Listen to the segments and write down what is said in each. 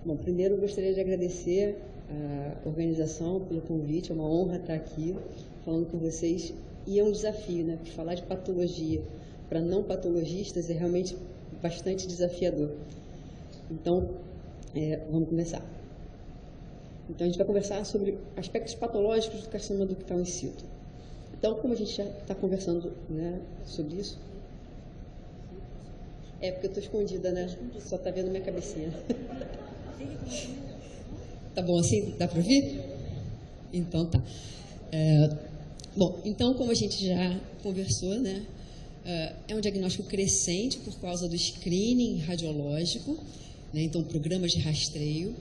Bom, primeiro eu gostaria de agradecer a organização pelo convite, é uma honra estar aqui falando com vocês, e é um desafio, né? Porque falar de patologia para não patologistas é realmente bastante desafiador. Então, vamos começar. Então, a gente vai conversar sobre aspectos patológicos do carcinoma ductal in situ. Então, como a gente já está conversando, né, sobre isso, porque eu estou escondida, né? Só está vendo minha cabecinha. Tá bom assim? Dá para ouvir? Então tá. Bom, então, como a gente já conversou, né, é um diagnóstico crescente por causa do screening radiológico, né, então programas de rastreio.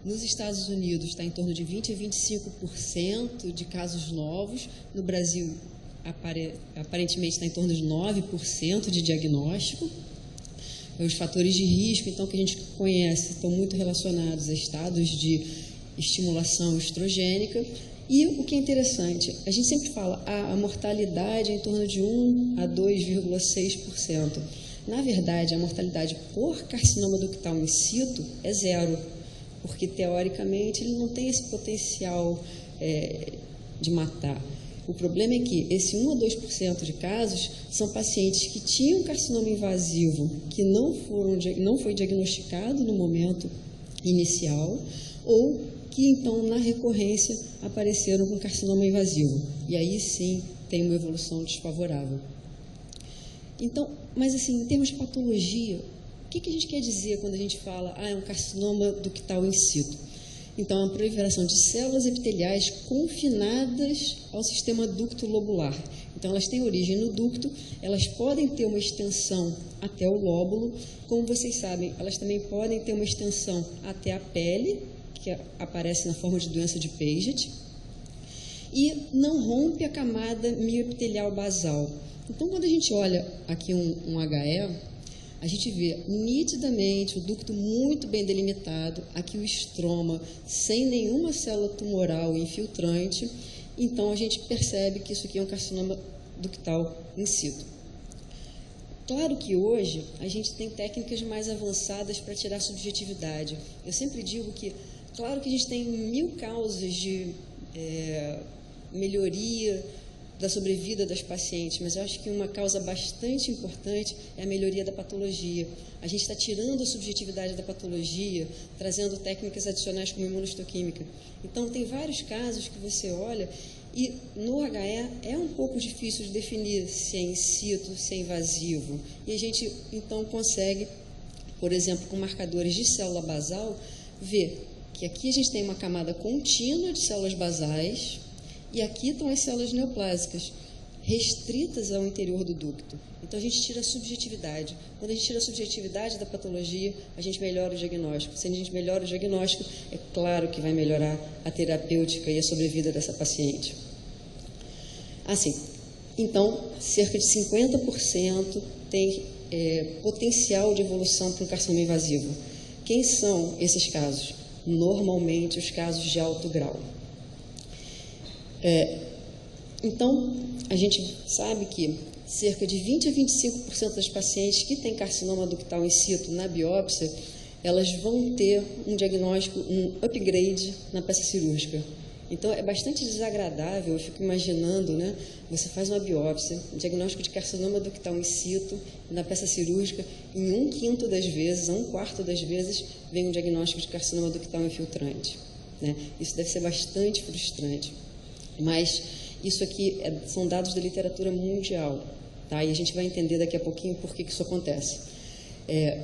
Nos Estados Unidos está em torno de 20 a 25% de casos novos. No Brasil, aparentemente está em torno de 9% de diagnóstico. Os fatores de risco, então, que a gente conhece, estão muito relacionados a estados de estimulação estrogênica. E o que é interessante, a gente sempre fala a mortalidade é em torno de 1 a 2,6%. Na verdade, a mortalidade por carcinoma ductal in situ é zero, porque, teoricamente, ele não tem esse potencial de matar. O problema é que esse 1 a 2% de casos são pacientes que tinham carcinoma invasivo, que não foi diagnosticado no momento inicial, ou que, então, na recorrência, apareceram com carcinoma invasivo. E aí, sim, tem uma evolução desfavorável. Então, mas, assim, em termos de patologia, o que a gente quer dizer quando a gente fala, é um carcinoma ductal in situ? Então, a proliferação de células epiteliais confinadas ao sistema ducto-lobular. Então, elas têm origem no ducto, elas podem ter uma extensão até o lóbulo. Como vocês sabem, elas também podem ter uma extensão até a pele, que aparece na forma de doença de Paget, e não rompe a camada mioepitelial basal. Então, quando a gente olha aqui um HE, a gente vê nitidamente o ducto muito bem delimitado, aqui o estroma sem nenhuma célula tumoral infiltrante, então a gente percebe que isso aqui é um carcinoma ductal in situ. Claro que hoje a gente tem técnicas mais avançadas para tirar a subjetividade. Eu sempre digo que, claro que a gente tem 1000 causas de melhoria da sobrevida das pacientes, mas eu acho que uma causa bastante importante é a melhoria da patologia. A gente está tirando a subjetividade da patologia, trazendo técnicas adicionais como imunohistoquímica. Então, tem vários casos que você olha e no HE é um pouco difícil de definir se é in situ, se é invasivo. E a gente, então, consegue, por exemplo, com marcadores de célula basal, ver que aqui a gente tem uma camada contínua de células basais, e aqui estão as células neoplásicas, restritas ao interior do ducto. Então, a gente tira a subjetividade. Quando a gente tira a subjetividade da patologia, a gente melhora o diagnóstico. Se a gente melhora o diagnóstico, é claro que vai melhorar a terapêutica e a sobrevida dessa paciente. Assim, então, cerca de 50% tem potencial de evolução para o carcinoma invasivo. Quem são esses casos? Normalmente, os casos de alto grau. Então, a gente sabe que cerca de 20 a 25% das pacientes que têm carcinoma ductal in situ na biópsia, elas vão ter um diagnóstico, um upgrade na peça cirúrgica. Então, é bastante desagradável, eu fico imaginando, né? Você faz uma biópsia, um diagnóstico de carcinoma ductal in situ, na peça cirúrgica, em 1/5 das vezes, a 1/4 das vezes, vem um diagnóstico de carcinoma ductal infiltrante, né? Isso deve ser bastante frustrante. Mas isso aqui são dados da literatura mundial, tá? E a gente vai entender daqui a pouquinho por que isso acontece.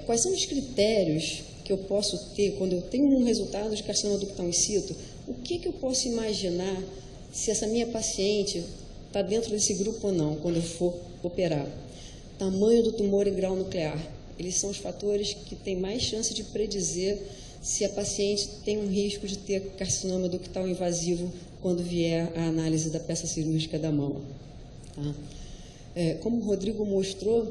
Quais são os critérios que eu posso ter quando eu tenho um resultado de carcinoma ductal in situ? O que eu posso imaginar se essa minha paciente está dentro desse grupo ou não, quando eu for operar? Tamanho do tumor e grau nuclear. Eles são os fatores que têm mais chance de predizer se a paciente tem um risco de ter carcinoma ductal invasivo quando vier a análise da peça cirúrgica da mama. Tá? Como o Rodrigo mostrou,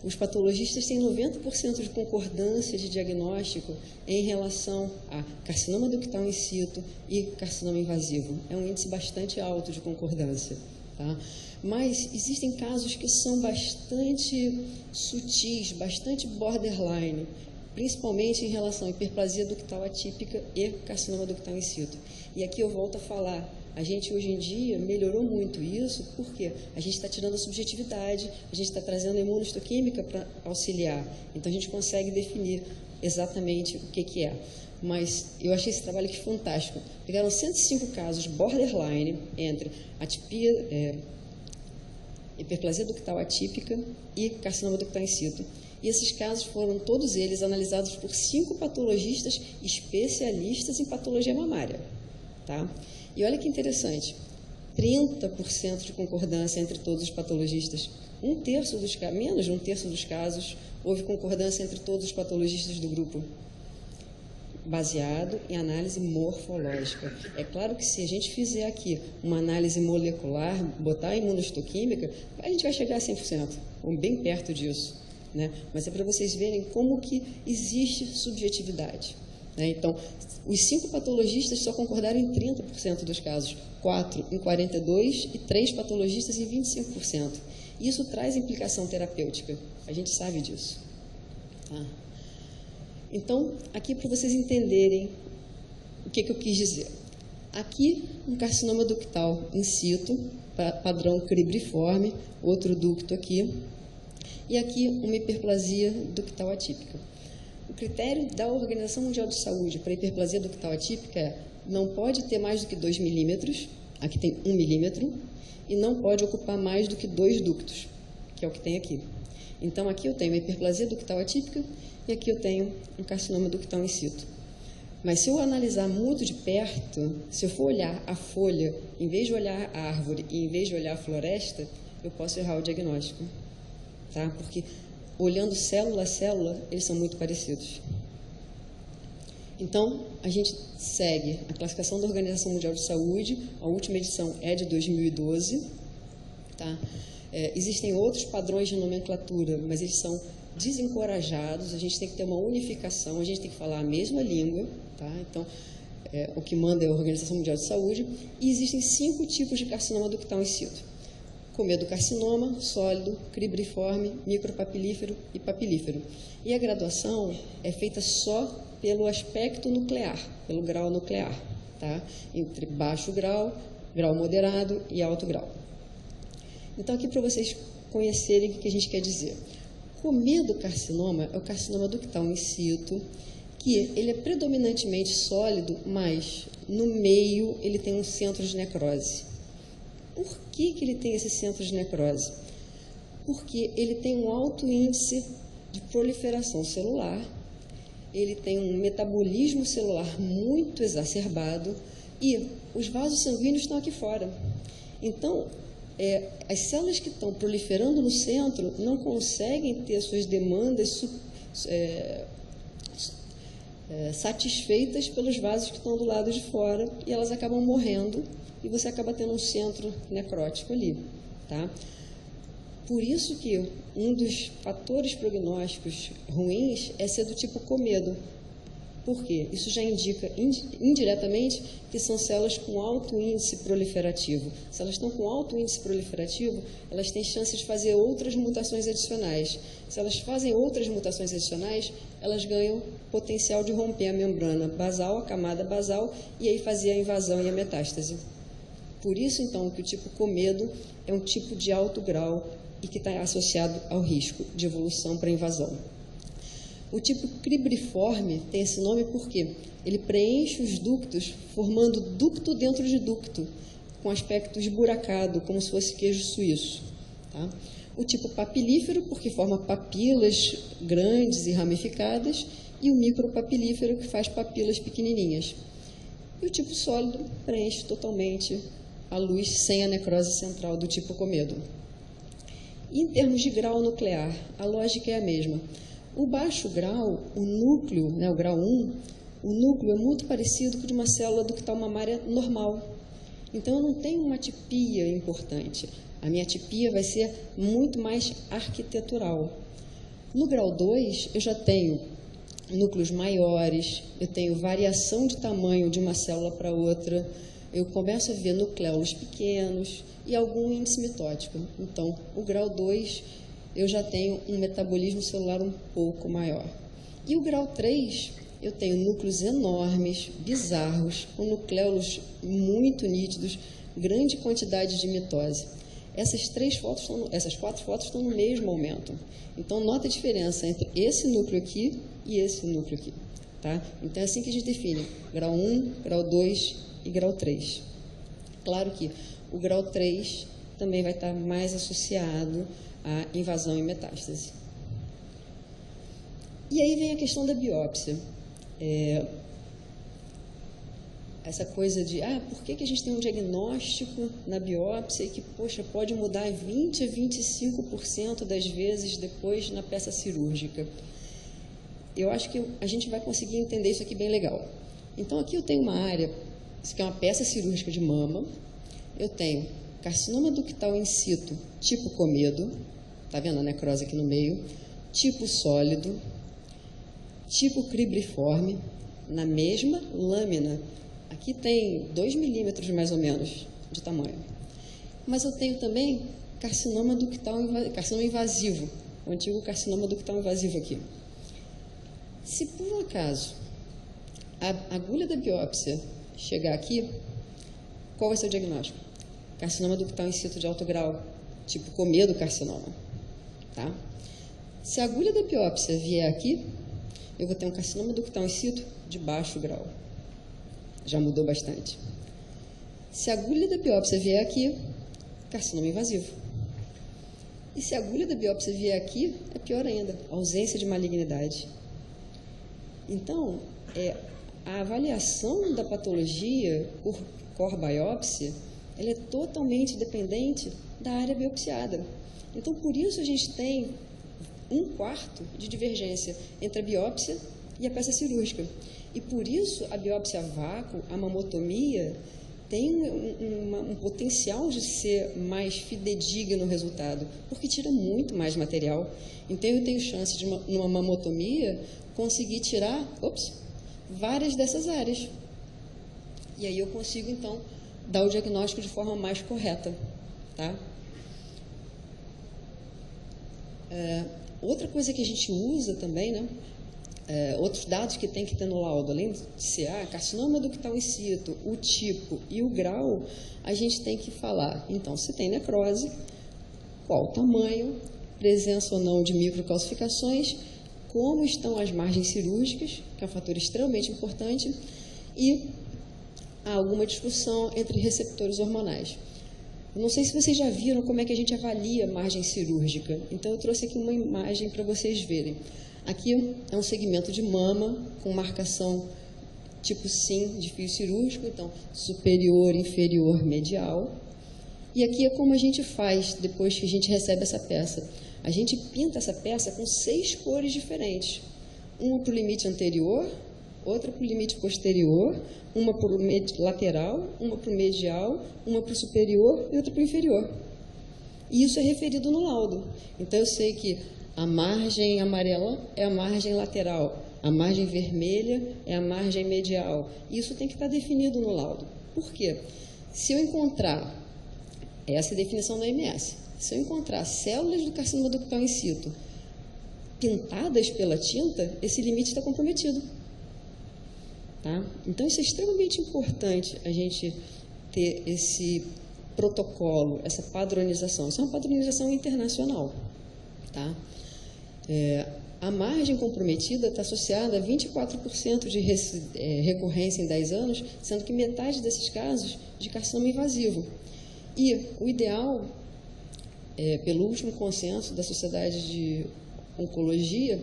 os patologistas têm 90% de concordância de diagnóstico em relação a carcinoma ductal in situ e carcinoma invasivo. É um índice bastante alto de concordância. Tá? Mas existem casos que são bastante sutis, bastante borderline. principalmente em relação à hiperplasia ductal atípica e carcinoma ductal in situ. E aqui eu volto a falar, a gente hoje em dia melhorou muito isso, porque a gente está tirando a subjetividade, a gente está trazendo a imunohistoquímica para auxiliar, então a gente consegue definir exatamente o que é. Mas eu achei esse trabalho aqui fantástico. Pegaram 105 casos borderline entre atipia, hiperplasia ductal atípica e carcinoma ductal in situ. E esses casos foram todos eles analisados por 5 patologistas especialistas em patologia mamária. Tá? E olha que interessante, 30% de concordância entre todos os patologistas. Menos de um terço dos casos, houve concordância entre todos os patologistas do grupo, baseado em análise morfológica. É claro que se a gente fizer aqui uma análise molecular, botar a imunohistoquímica, a gente vai chegar a 100%, ou bem perto disso, né? Mas é para vocês verem como que existe subjetividade, né? Então, os 5 patologistas só concordaram em 30% dos casos, 4 em 42% e 3 patologistas em 25%. Isso traz implicação terapêutica, a gente sabe disso. Tá? Então, aqui para vocês entenderem o que eu quis dizer. Aqui, um carcinoma ductal in situ, padrão cribriforme, outro ducto aqui, e aqui uma hiperplasia ductal atípica. O critério da Organização Mundial de Saúde para hiperplasia ductal atípica é não pode ter mais do que 2 milímetros, aqui tem 1 milímetro, e não pode ocupar mais do que 2 ductos, que é o que tem aqui. Então, aqui eu tenho uma hiperplasia ductal atípica e aqui eu tenho um carcinoma ductal in situ. Mas se eu analisar muito de perto, se eu for olhar a folha, em vez de olhar a árvore e em vez de olhar a floresta, eu posso errar o diagnóstico, tá? Porque olhando célula a célula, eles são muito parecidos. Então, a gente segue a classificação da Organização Mundial de Saúde, a última edição é de 2012, tá? Existem outros padrões de nomenclatura, mas eles são desencorajados, a gente tem que ter uma unificação, a gente tem que falar a mesma língua, tá? Então, o que manda é a Organização Mundial de Saúde, e existem 5 tipos de carcinoma ductal in situ. Comedocarcinoma, sólido, cribriforme, micropapilífero e papilífero. E a graduação é feita só pelo aspecto nuclear, pelo grau nuclear, tá? Entre baixo grau, grau moderado e alto grau. Então, aqui para vocês conhecerem o que a gente quer dizer. Comedocarcinoma é o carcinoma ductal in situ, que ele é predominantemente sólido, mas no meio ele tem um centro de necrose. Por que ele tem esse centro de necrose? Porque ele tem um alto índice de proliferação celular, ele tem um metabolismo celular muito exacerbado e os vasos sanguíneos estão aqui fora. Então, as células que estão proliferando no centro não conseguem ter suas demandas satisfeitas pelos vasos que estão do lado de fora e elas acabam morrendo e você acaba tendo um centro necrótico ali, tá? Por isso que um dos fatores prognósticos ruins é ser do tipo comedo. Por quê? Isso já indica indiretamente que são células com alto índice proliferativo. Se elas estão com alto índice proliferativo, elas têm chances de fazer outras mutações adicionais. Se elas fazem outras mutações adicionais, elas ganham potencial de romper a membrana basal, a camada basal, e aí fazer a invasão e a metástase. Por isso, então, que o tipo comedo é um tipo de alto grau e que está associado ao risco de evolução para invasão. O tipo cribriforme tem esse nome porque ele preenche os ductos, formando ducto dentro de ducto, com aspecto esburacado, como se fosse queijo suíço. Tá? O tipo papilífero, porque forma papilas grandes e ramificadas, e o micropapilífero, que faz papilas pequenininhas. E o tipo sólido preenche totalmente a luz sem a necrose central do tipo comedo. E em termos de grau nuclear, a lógica é a mesma. O baixo grau, o núcleo, né, o grau 1, o núcleo é muito parecido com o de uma célula ductal mamária normal. Então, eu não tenho uma atipia importante. A minha atipia vai ser muito mais arquitetural. No grau 2, eu já tenho núcleos maiores, eu tenho variação de tamanho de uma célula para outra, eu começo a ver nucléolos pequenos e algum índice mitótico. Então, o grau 2, eu já tenho um metabolismo celular um pouco maior. E o grau 3, eu tenho núcleos enormes, bizarros, com nucléolos muito nítidos, grande quantidade de mitose. Essas 4 fotos estão no mesmo aumento. Então, nota a diferença entre esse núcleo aqui e esse núcleo aqui. Tá? Então, é assim que a gente define grau 1, grau 2 e grau 3. Claro que o grau 3 também vai estar mais associado à invasão e metástase. E aí vem a questão da biópsia. Essa coisa de, por que a gente tem um diagnóstico na biópsia que, poxa, pode mudar 20% a 25% das vezes depois na peça cirúrgica? Eu acho que a gente vai conseguir entender isso aqui bem legal. Então, aqui eu tenho uma área, isso aqui é uma peça cirúrgica de mama, eu tenho carcinoma ductal in situ, tipo comedo, tá vendo a necrose aqui no meio, tipo sólido, tipo cribriforme, na mesma lâmina. Aqui tem 2 milímetros mais ou menos de tamanho. Mas eu tenho também carcinoma carcinoma invasivo, o antigo carcinoma ductal invasivo aqui. Se por um acaso a agulha da biópsia chegar aqui, qual vai ser o diagnóstico? Carcinoma ductal in situ de alto grau, tipo comedo carcinoma. Tá? Se a agulha da biópsia vier aqui, eu vou ter um carcinoma ductal in situ de baixo grau. Já mudou bastante. Se a agulha da biópsia vier aqui, carcinoma invasivo. E se a agulha da biópsia vier aqui, é pior ainda, ausência de malignidade. Então, a avaliação da patologia por core biópsia, ela é totalmente dependente da área biopsiada. Então, por isso a gente tem 1/4 de divergência entre a biópsia e a peça cirúrgica. E por isso a biópsia a vácuo, a mamotomia, tem um potencial de ser mais fidedigno no resultado, porque tira muito mais material. Então eu tenho chance de, numa mamotomia, conseguir tirar várias dessas áreas. E aí eu consigo, então, dar o diagnóstico de forma mais correta. Tá? Outra coisa que a gente usa também, né? Outros dados que tem que ter no laudo, além de ser carcinoma ductal in situ, o tipo e o grau, a gente tem que falar, então, se tem necrose, qual o tamanho, presença ou não de microcalcificações, como estão as margens cirúrgicas, que é um fator extremamente importante, e há alguma discussão entre receptores hormonais. Eu não sei se vocês já viram como é que a gente avalia margem cirúrgica, então eu trouxe aqui uma imagem para vocês verem. Aqui é um segmento de mama com marcação tipo SIM de fio cirúrgico, então superior, inferior, medial. E aqui é como a gente faz depois que a gente recebe essa peça. A gente pinta essa peça com 6 cores diferentes. Uma para o limite anterior, outra para o limite posterior, uma para o lateral, uma para o medial, uma para o superior e outra para o inferior. E isso é referido no laudo. Então eu sei que a margem amarela é a margem lateral, a margem vermelha é a margem medial. Isso tem que estar definido no laudo. Por quê? Se eu encontrar, essa é a definição da OMS, se eu encontrar células do carcinoma ductal in situ pintadas pela tinta, esse limite está comprometido. Tá? Então, isso é extremamente importante, a gente ter esse protocolo, essa padronização. Isso é uma padronização internacional. Tá? A margem comprometida está associada a 24% de recorrência em 10 anos, sendo que metade desses casos de carcinoma invasivo. E o ideal, pelo último consenso da Sociedade de Oncologia,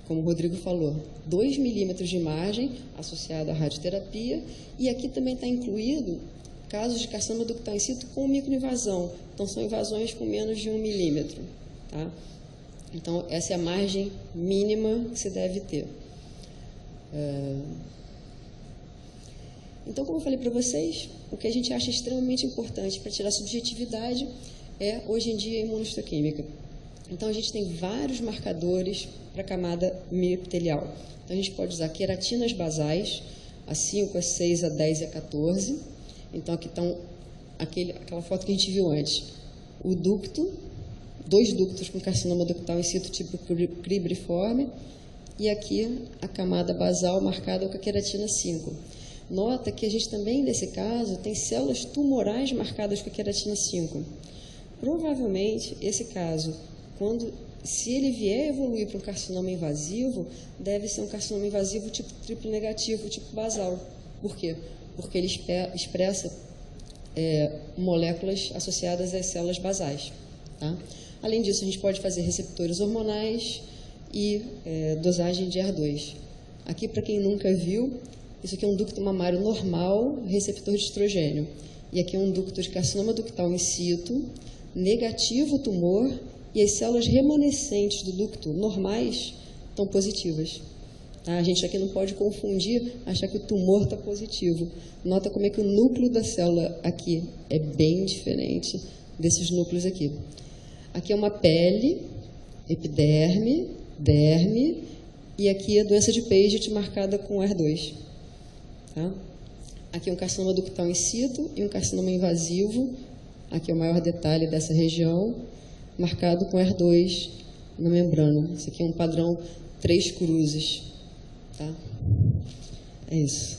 como o Rodrigo falou, 2 milímetros de margem associada à radioterapia, e aqui também está incluído casos de carcinoma ductal in situ com microinvasão, então são invasões com menos de 1 milímetro. Tá? Então, essa é a margem mínima que se deve ter. Então, como eu falei para vocês, o que a gente acha extremamente importante para tirar subjetividade é, hoje em dia, a imunohistoquímica. Então, a gente tem vários marcadores para a camada miopitelial. Então, a gente pode usar queratinas basais, a 5, a 6, a 10 e a 14. Então, aqui estão aquela foto que a gente viu antes. O ducto, 2 ductos com carcinoma ductal in situ tipo cribriforme, e aqui a camada basal marcada com a queratina 5. Nota que a gente também, nesse caso, tem células tumorais marcadas com a queratina 5. Provavelmente, esse caso, se ele vier evoluir para um carcinoma invasivo, deve ser um carcinoma invasivo tipo triplo negativo, tipo basal. Por quê? Porque ele expressa moléculas associadas às células basais. Tá? Além disso, a gente pode fazer receptores hormonais e dosagem de HER2. Aqui, para quem nunca viu, isso aqui é um ducto mamário normal, receptor de estrogênio. E aqui é um ducto de carcinoma ductal in situ, negativo tumor, e as células remanescentes do ducto normais estão positivas. Tá? A gente aqui não pode confundir, achar que o tumor está positivo. Nota como é que o núcleo da célula aqui é bem diferente desses núcleos aqui. Aqui é uma pele, epiderme, derme, e aqui a doença de Paget marcada com HER2. Tá? Aqui é um carcinoma ductal in situ e um carcinoma invasivo. Aqui é o maior detalhe dessa região, marcado com HER2 na membrana. Isso aqui é um padrão 3 cruzes. Tá? É isso.